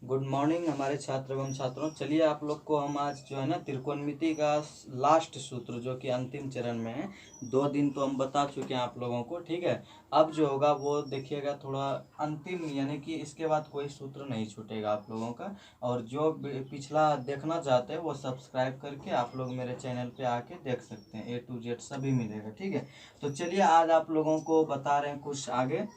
Good morning हमारे छात्र एवं छात्रों। चलिए आप लोग को हम आज जो है ना त्रिकोणमिति का लास्ट सूत्र जो कि अंतिम चरण में है, 2 दिन तो हम बता चुके हैं आप लोगों को। ठीक है, अब जो होगा वो देखिएगा थोड़ा अंतिम, यानी कि इसके बाद कोई सूत्र नहीं छूटेगा आप लोगों का। और जो पिछला देखना चाहते हैं वो सब्सक्राइब करके आप लोग मेरे चैनल पे आके देख सकते हैं, A to Z सभी मिलेगा। ठीक है, तो चलिए आज आप लोगों को बता रहे हैं कुछ आगे।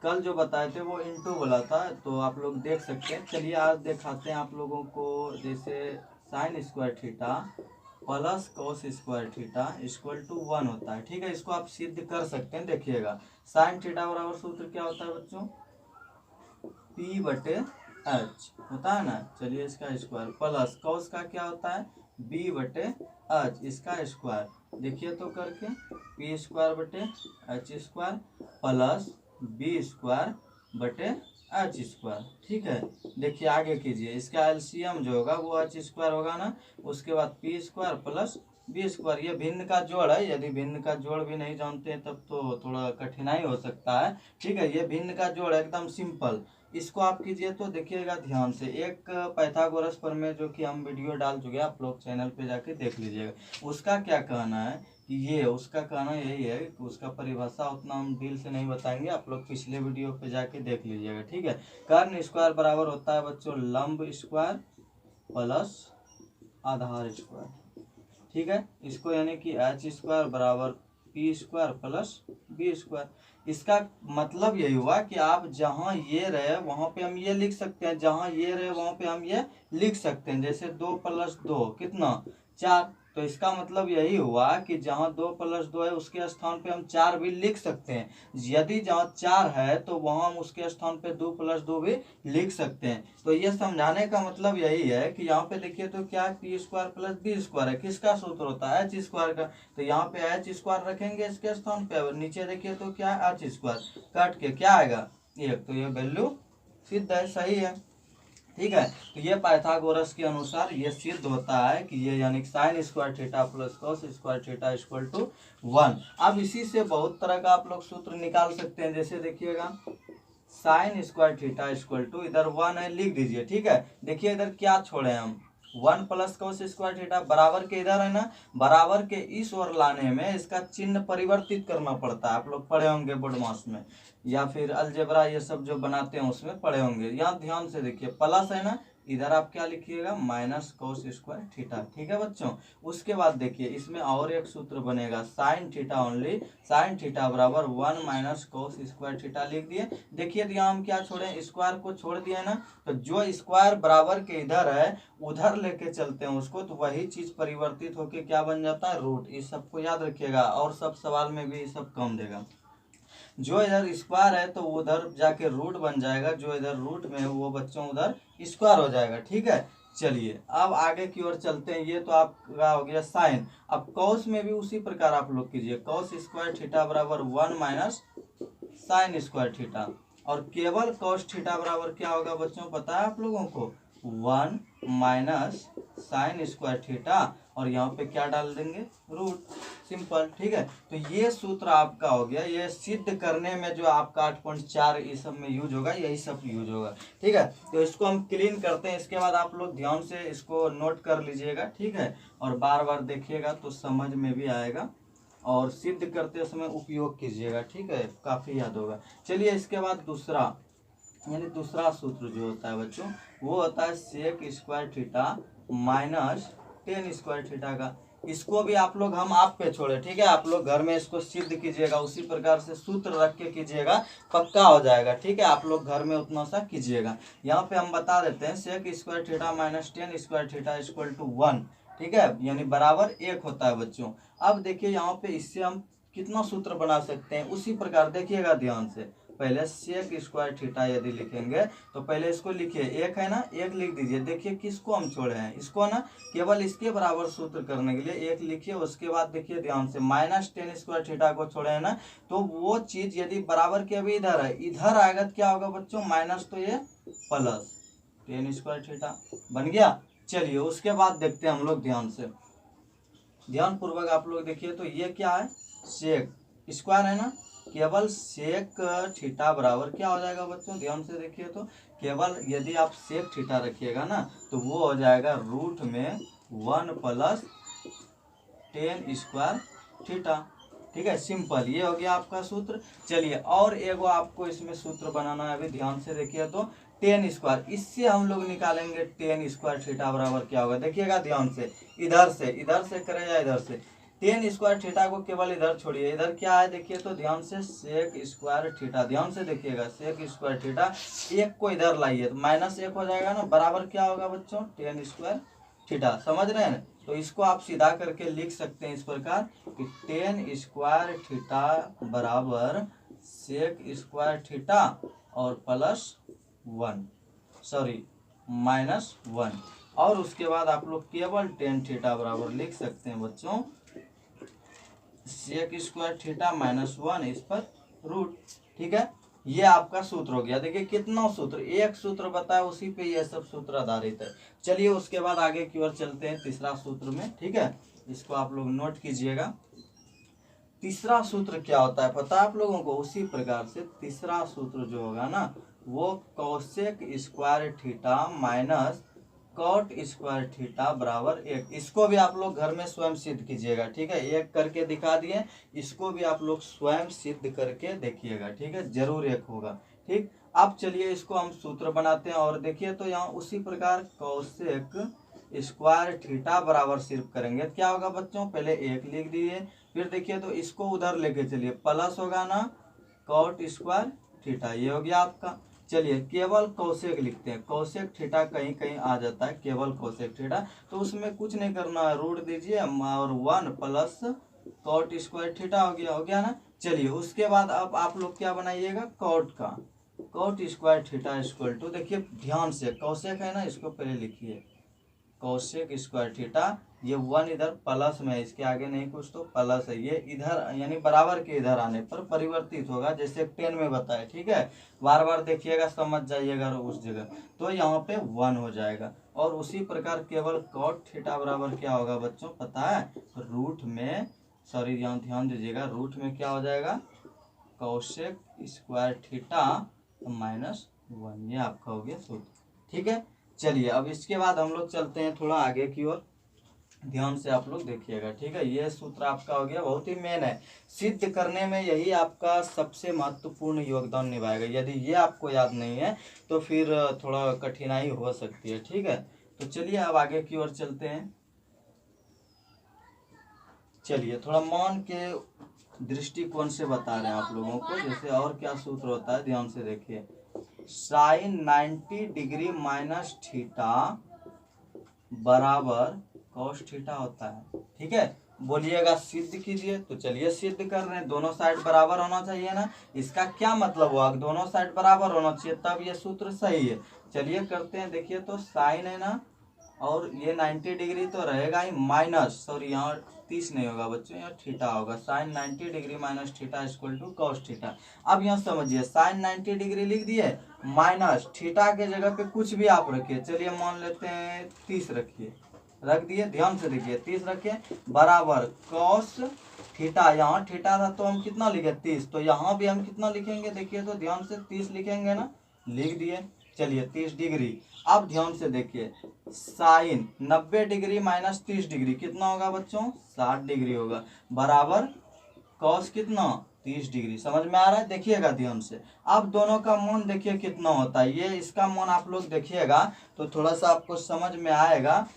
कल जो बताए थे वो इंटू वाला था, तो आप लोग देख सकते हैं। चलिए आज दिखाते हैं आप लोगों को। जैसे sine square theta plus cos square theta equal to 1 होता है। ठीक है, इसको आप सिद्ध कर सकते हैं। देखिएगा साइन थीटा बराबर सूत्र क्या होता है बच्चों, P बटे एच होता है ना। चलिए इसका स्क्वायर प्लस कॉस का क्या होता है, B बटे एच इसका स्क्वायर। देखिए तो करके P स्क्वायर बटे H square plus B square बटे एच स्क्वायर। ठीक है, देखिए आगे कीजिए, इसका एलसीएम जो होगा वो एच स्क्वायर होगा ना। उसके बाद P square plus B square, ये भिन्न का जोड़ है। यदि भिन्न का जोड़ भी नहीं जानते हैं तब तो थोड़ा कठिनाई हो सकता है। ठीक है, ये भिन्न का जोड़ एकदम सिंपल। इसको आप कीजिए तो देखिएगा ध्यान से। एक पाइथागोरस पर में जो कि हम वीडियो डाल चुके हैं, आप लोग चैनल पे जाके देख लीजिएगा। उसका क्या कहना है कि ये, उसका कहना यही है कि उसका परिभाषा उतना हम डील से नहीं बताएंगे, आप लोग पिछले वीडियो पे जाके देख लीजिएगा। ठीक है, कर्ण स्क्वायर बराबर होता है बच्चों लंब स्क्वायर प्लस आधार स्क्वायर। ठीक है, इसको यानी कि एच स्क्वायर बराबर P square plus B square. इसका मतलब यही हुआ कि आप जहाँ ये रहे वहाँ पे हम ये लिख सकते हैं, जहाँ ये रहे वहाँ पे हम ये लिख सकते हैं। जैसे 2 + 2 कितना 4, तो इसका मतलब यही हुआ कि जहाँ 2 + 2 है उसके स्थान पे हम 4 भी लिख सकते हैं। यदि जहाँ 4 है तो वहाँ हम उसके स्थान पे 2 + 2 भी लिख सकते हैं। तो ये समझाने का मतलब यही है कि यहाँ पे देखिए तो क्या P square plus B square है, किसका सूत्र होता है एच स्क्वायर का। तो यहाँ पे एच स्क्वायर रखेंगे इसके स्थान पे, और नीचे देखिए तो क्या है एच स्क्वायर, काट के क्या आएगा 1, तो ये वैल्यू सिद्ध है, सही है। ठीक है, तो ये पाइथागोरस के अनुसार ये सिद्ध होता है कि ये यानी sine square theta plus cos square theta equal to 1। अब इसी से बहुत तरह का आप लोग सूत्र निकाल सकते हैं। जैसे देखिएगा sine square theta equal to, इधर 1 है लिख दीजिए। ठीक है, देखिए इधर क्या छोड़े हम 1 प्लस कॉस स्क्वायर थीटा, बराबर के इधर है ना, बराबर के इस ओर लाने में इसका चिन्ह परिवर्तित करना पड़ता है। आप लोग पढ़े होंगे बोर्ड मास में, या फिर अलजेब्रा ये सब जो बनाते हैं उसमें पढ़े होंगे। यहाँ ध्यान से देखिए प्लस है ना, इधर आप क्या लिखिएगा माइनस कॉस स्क्वायर थीटा। ठीक है बच्चों, उसके बाद देखिए इसमें और एक सूत्र बनेगा sine theta only, sine theta बराबर 1 माइनस कॉस स्क्वायर थीटा लिख दिए। देखिए तो यहाँ हम क्या छोड़े, स्क्वायर को छोड़ दिया ना, तो जो स्क्वायर बराबर के इधर है उधर लेके चलते हैं उसको, तो वही चीज परिवर्तित होके क्या बन जाता है रूट। इस सबको याद रखिएगा, और सब सवाल में भी सब कम देगा। जो इधर स्क्वायर है तो उधर जाके रूट बन जाएगा, जो इधर रूट में है वो बच्चों उधर स्क्वायर हो जाएगा। ठीक है, चलिए अब आगे की ओर चलते हैं। ये तो आपका हो गया साइन। अब कॉस में भी उसी प्रकार आप लोग कीजिए, कॉस स्क्वायर थीटा बराबर 1 माइनस साइन स्क्वायर थीटा। और केवल कॉस थीटा बराबर क्या होगा बच्चों, पता है आप लोगों को 1 माइनस साइन स्क्वायर थीटा, और यहाँ पे क्या डाल देंगे रूट, सिंपल। ठीक है, तो ये सूत्र आपका हो गया। ये सिद्ध करने में जो आपका 8.4 इस सब में यूज होगा, यही सब यूज होगा। ठीक है, तो इसको हम क्लीन करते हैं। इसके बाद आप लोग ध्यान से इसको नोट कर लीजिएगा। ठीक है, और बार बार देखिएगा तो समझ में भी आएगा, और सिद्ध करते समय उपयोग कीजिएगा। ठीक है, काफी याद होगा। चलिए इसके बाद दूसरा, यानी दूसरा सूत्र जो होता है बच्चों वो होता है sec square theta minus tan square theta का। इसको भी आप लोग हम आप पे छोड़े। ठीक है, आप लोग घर में इसको सिद्ध कीजिएगा, उसी प्रकार से सूत्र रख के कीजिएगा, पक्का हो जाएगा। ठीक है, आप लोग घर में उतना सा कीजिएगा। यहाँ पे हम बता देते हैं sec square theta minus tan square theta equal to 1। ठीक है, यानी बराबर 1 होता है बच्चों। अब देखिए यहाँ पे इससे हम कितना सूत्र बना सकते हैं, उसी प्रकार देखिएगा ध्यान से। पहले सेक स्क्वायर थीटा यदि लिखेंगे तो पहले इसको लिखिए, 1 है ना, 1 लिख दीजिए। देखिए किसको हम छोड़े हैं, इसको ना, केवल इसके बराबर सूत्र करने के लिए 1 लिखिए। उसके बाद देखिए ध्यान से माइनस टेन स्क्वायर थीटा को छोड़े हैं ना, तो वो चीज यदि बराबर के अभी इधर है, इधर आएगा तो क्या होगा बच्चों माइनस, तो ये प्लस टेन स्क्वायर थीटा बन गया। चलिए उसके बाद देखते हैं हम लोग ध्यान से, ध्यान पूर्वक आप लोग देखिए। तो ये क्या है, सेक स्क्वायर है ना, केवल सेक थीटा बराबर क्या हो जाएगा बच्चों, ध्यान से देखिए तो केवल यदि आप सेक थीटा रखिएगा ना तो वो हो जाएगा रूट में 1 प्लस टेन स्क्वायर थीटा। ठीक है, सिंपल, ये हो गया आपका सूत्र। चलिए और एगो आपको इसमें सूत्र बनाना है, अभी ध्यान से देखिए तो टेन स्क्वायर, इससे हम लोग निकालेंगे टेन स्क्वायर थीटा बराबर क्या होगा, देखिएगा ध्यान से, इधर से करें या इधर से, टेन स्क्वायर थीटा को केवल इधर छोड़िए, इधर क्या है देखिए तो ध्यान से सेक स्क्वायर थीटा, ध्यान से देखिएगा सेक स्क्वायर थीटा, एक को इधर लाइए तो माइनस एक हो जाएगा ना, बराबर क्या होगा बच्चों टेन स्क्वायर थीटा, समझ रहे हैं। तो इसको आप सीधा करके लिख सकते हैं इस प्रकार कि टेन स्क्वायर थीटा बराबर सेक स्क्वायर थीटा और प्लस 1, सॉरी -1, और उसके बाद आप लोग केवल टेन थीटा बराबर लिख सकते हैं बच्चों सेक स्क्वायर थीटा -1 इस पर रूट। ठीक है, ये आपका सूत्र हो गया। देखिए कितना सूत्र, एक सूत्र बताया उसी पे ये सब सूत्र आधारित है। चलिए उसके बाद आगे की ओर चलते हैं तीसरा सूत्र में। ठीक है, इसको आप लोग नोट कीजिएगा। तीसरा सूत्र क्या होता है पता है आप लोगों को, उसी प्रकार से तीसरा सूत्र जो होगा ना वो cosec square theta minus cot square theta बराबर 1। इसको भी आप लोग घर में स्वयं सिद्ध कीजिएगा। ठीक है, एक करके दिखा दिए, इसको भी आप लोग स्वयं सिद्ध करके देखिएगा। ठीक है, जरूर एक होगा। ठीक, अब चलिए इसको हम सूत्र बनाते हैं और देखिए तो यहाँ उसी प्रकार कोसेक स्क्वायर थीटा बराबर सिर्फ करेंगे, क्या होगा बच्चों, पहले एक लिख दिए, फिर देखिए तो इसको उधर लेके चलिए, प्लस होगा ना कॉट स्क्वायर थीटा, ये हो गया आपका। चलिए केवल कोसेक लिखते हैं, कोसेक थीटा कहीं कहीं आ जाता है, केवल कोसेक थीटा, तो उसमें कुछ नहीं करना है, रूट दीजिए और 1 प्लस कॉट स्क्वायर थीटा हो गया ना। चलिए उसके बाद अब आप लोग क्या बनाइएगा, कॉट का, cot square theta equal to, देखिए ध्यान से कोसेक है ना, इसको पहले लिखिए कोसेक स्क्वायर थीटा, ये 1 इधर प्लस में है, इसके आगे नहीं कुछ तो प्लस है, ये इधर यानी बराबर के इधर आने पर परिवर्तित होगा, जैसे 10 में बताया। ठीक है, बार बार देखिएगा समझ जाइएगा उस जगह, तो यहाँ पे 1 हो जाएगा। और उसी प्रकार केवल कॉट थीटा बराबर क्या होगा बच्चों पता है, रूट में, सॉरी यहाँ ध्यान दीजिएगा, रूट में क्या हो जाएगा कोसेक स्क्वायर थीटा -1, ये आपका हो गया सूत्र। ठीक है, चलिए अब इसके बाद हम लोग चलते हैं थोड़ा आगे की ओर, ध्यान से आप लोग देखिएगा। ठीक है, ये सूत्र आपका हो गया, बहुत ही मेन है, सिद्ध करने में यही आपका सबसे महत्वपूर्ण योगदान निभाएगा। यदि ये आपको याद नहीं है तो फिर थोड़ा कठिनाई हो सकती है। ठीक है, तो चलिए अब आगे की ओर चलते हैं। चलिए थोड़ा मान के दृष्टिकोण से बता रहे हैं आप लोगों को, जैसे और क्या सूत्र होता है ध्यान से देखिए, साइन 90 डिग्री माइनस थीटा बराबर कॉस थीटा होता है। ठीक है, बोलिएगा सिद्ध कीजिए, तो चलिए सिद्ध कर रहे हैं, दोनों साइड बराबर होना चाहिए ना, इसका क्या मतलब हुआ, दोनों साइड बराबर होना चाहिए तब ये सूत्र सही है। चलिए करते हैं, देखिए तो साइन है ना, और ये 90 डिग्री तो रहेगा ही, माइनस, सॉरी यहाँ 30 नहीं होगा बच्चों, यहाँ थीटा होगा, sine 90 degree minus theta equal to cos theta. अब यहाँ समझिए साइन 90 डिग्री लिख दिए, माइनस थीटा के जगह पे कुछ भी आप रखिए, चलिए मान लेते हैं 30 रखिए, रख दिए, ध्यान से देखिए 30 रखे, बराबर कॉस थीटा, यहाँ थीटा था तो हम कितना लिखे 30, तो यहाँ भी हम कितना लिखेंगे, देखिए तो ध्यान से 30 लिखेंगे ना, लिख दिए। चलिए 30 डिग्री, अब ध्यान से देखिए साइन 90 डिग्री माइनस 30 डिग्री कितना होगा बच्चों, 60 डिग्री होगा, बराबर कॉस कितना 30 डिग्री, समझ में आ रहा है, देखिएगा ध्यान से। अब दोनों का मान देखिए कितना होता है, ये इसका मान आप लोग देखिएगा तो थोड़ा सा आपको समझ में आएगा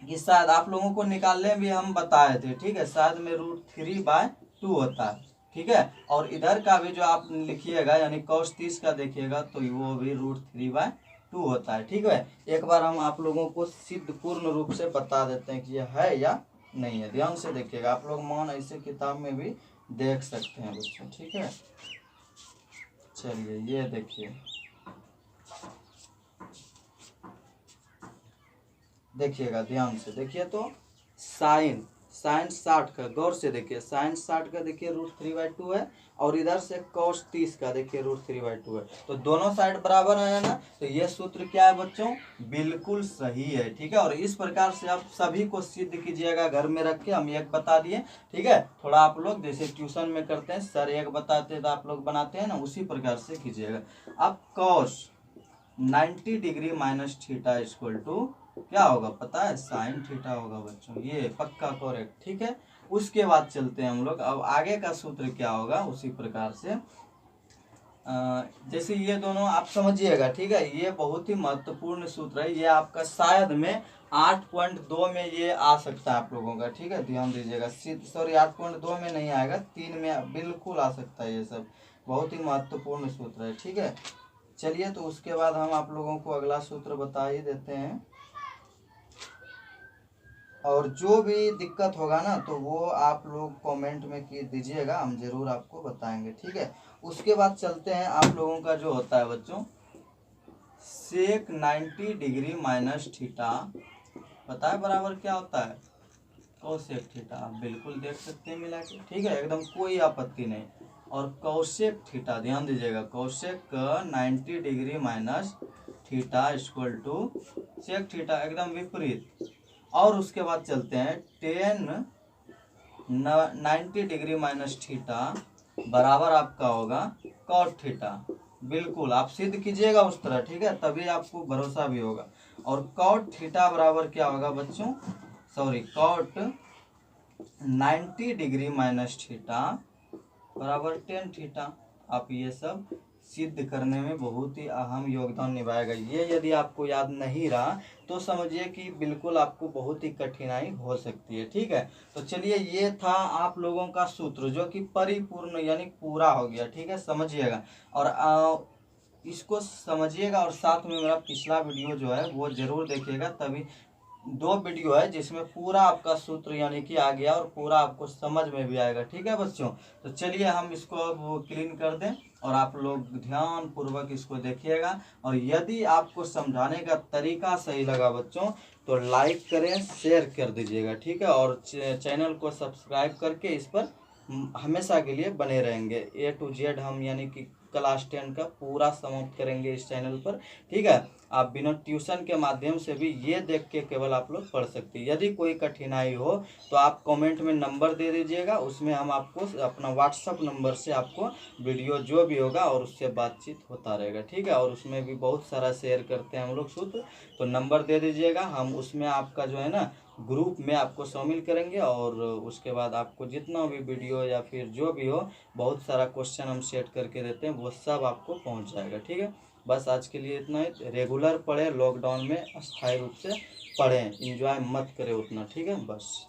कि शायद आप लोगों को निकालने भी हम बताए थे। ठीक है, शायद में √3/2 होता है। ठीक है, और इधर का भी जो आप लिखिएगा यानी cos 30 का देखिएगा तो वो भी √3/2 होता है। ठीक है, एक बार हम आप लोगों को सिद्ध पूर्ण रूप से बता देते हैं कि यह है या नहीं है, ध्यान से देखिएगा, आप लोग मान ऐसे किताब में भी देख सकते हैं बच्चों। ठीक है, चलिए ये देखिए, देखिएगा ध्यान से देखिए तो साइन 60 का, गौर से देखिए साइन 60 का देखिए √3/2 है, और इधर से cos 30 का देखिए √3/2 है, तो दोनों साइड बराबर आया ना, तो ये सूत्र क्या है बच्चों, बिल्कुल सही है। ठीक है, और इस प्रकार से आप सभी को सिद्ध कीजिएगा घर में रख के, हम एक बता दिए। ठीक है, थोड़ा आप लोग जैसे ट्यूशन में करते हैं, सर एक बताते हैं तो आप लोग बनाते हैं ना, उसी प्रकार से कीजिएगा। अब cos 90 degree minus theta equal to क्या होगा पता है, साइन थीटा होगा बच्चों, ये पक्का करेक्ट। ठीक है, उसके बाद चलते हैं हम लोग, अब आगे का सूत्र क्या होगा उसी प्रकार से। जैसे ये दोनों आप समझिएगा। ठीक है, ये बहुत ही महत्वपूर्ण सूत्र है, ये आपका शायद में 8.2 में ये आ सकता है आप लोगों का। ठीक है, ध्यान दीजिएगा, सॉरी 8.2 में नहीं आएगा, 3 में बिल्कुल आ सकता है। ये सब बहुत ही महत्वपूर्ण सूत्र है। ठीक है, चलिए तो उसके बाद हम आप लोगों को अगला सूत्र बता ही देते हैं, और जो भी दिक्कत होगा ना तो वो आप लोग कमेंट में की दीजिएगा, हम जरूर आपको बताएंगे। ठीक है, उसके बाद चलते हैं आप लोगों का जो होता है बच्चों सेक 90 डिग्री माइनस थीटा, पता है बराबर क्या होता है, कोसेक थीटा, आप बिल्कुल देख सकते हैं मिला के। ठीक है, एकदम कोई आपत्ति नहीं। और कोसेक थीटा ध्यान दीजिएगा, cosec 90 degree minus theta equal to sec theta, एकदम विपरीत। और उसके बाद चलते हैं टेन 90 डिग्री माइनस थीटा बराबर आपका होगा कॉट थीटा, बिल्कुल आप सिद्ध कीजिएगा उस तरह। ठीक है, तभी आपको भरोसा भी होगा। और कॉट थीटा बराबर क्या होगा बच्चों, sorry cot 90 degree minus theta बराबर टेन थीटा। आप ये सब सिद्ध करने में बहुत ही अहम योगदान निभाएगा। ये यदि आपको याद नहीं रहा तो समझिए कि बिल्कुल आपको बहुत ही कठिनाई हो सकती है। ठीक है, तो चलिए ये था आप लोगों का सूत्र जो कि परिपूर्ण यानी पूरा हो गया। ठीक है, समझिएगा और इसको समझिएगा, और साथ में मेरा पिछला वीडियो जो है वो जरूर देखिएगा, तभी 2 वीडियो है जिसमें पूरा आपका सूत्र यानी कि आ गया और पूरा आपको समझ में भी आएगा। ठीक है बच्चों, तो चलिए हम इसको अब क्लीन कर दें और आप लोग ध्यान पूर्वक इसको देखिएगा। और यदि आपको समझाने का तरीका सही लगा बच्चों तो लाइक करें, शेयर कर दीजिएगा। ठीक है, और चैनल को सब्सक्राइब करके इस पर हमेशा के लिए बने रहेंगे। A to Z हम यानी कि क्लास 10 का पूरा समाप्त करेंगे इस चैनल पर। ठीक है, आप बिना ट्यूशन के माध्यम से भी ये देख के केवल आप लोग पढ़ सकते हैं। यदि कोई कठिनाई हो तो आप कमेंट में नंबर दे दीजिएगा, उसमें हम आपको अपना व्हाट्सअप नंबर से आपको वीडियो जो भी होगा और उससे बातचीत होता रहेगा। ठीक है, और उसमें भी बहुत सारा शेयर करते हैं हम लोग सूत्र, तो नंबर दे दीजिएगा, हम उसमें आपका जो है ना ग्रुप में आपको शामिल करेंगे। और उसके बाद आपको जितना भी वीडियो या फिर जो भी हो बहुत सारा क्वेश्चन हम सेट करके देते हैं, वो सब आपको पहुंच जाएगा। ठीक है, बस आज के लिए इतना ही। रेगुलर पढ़ें, लॉकडाउन में अस्थायी रूप से पढ़ें, एंजॉय मत करें उतना। ठीक है, बस।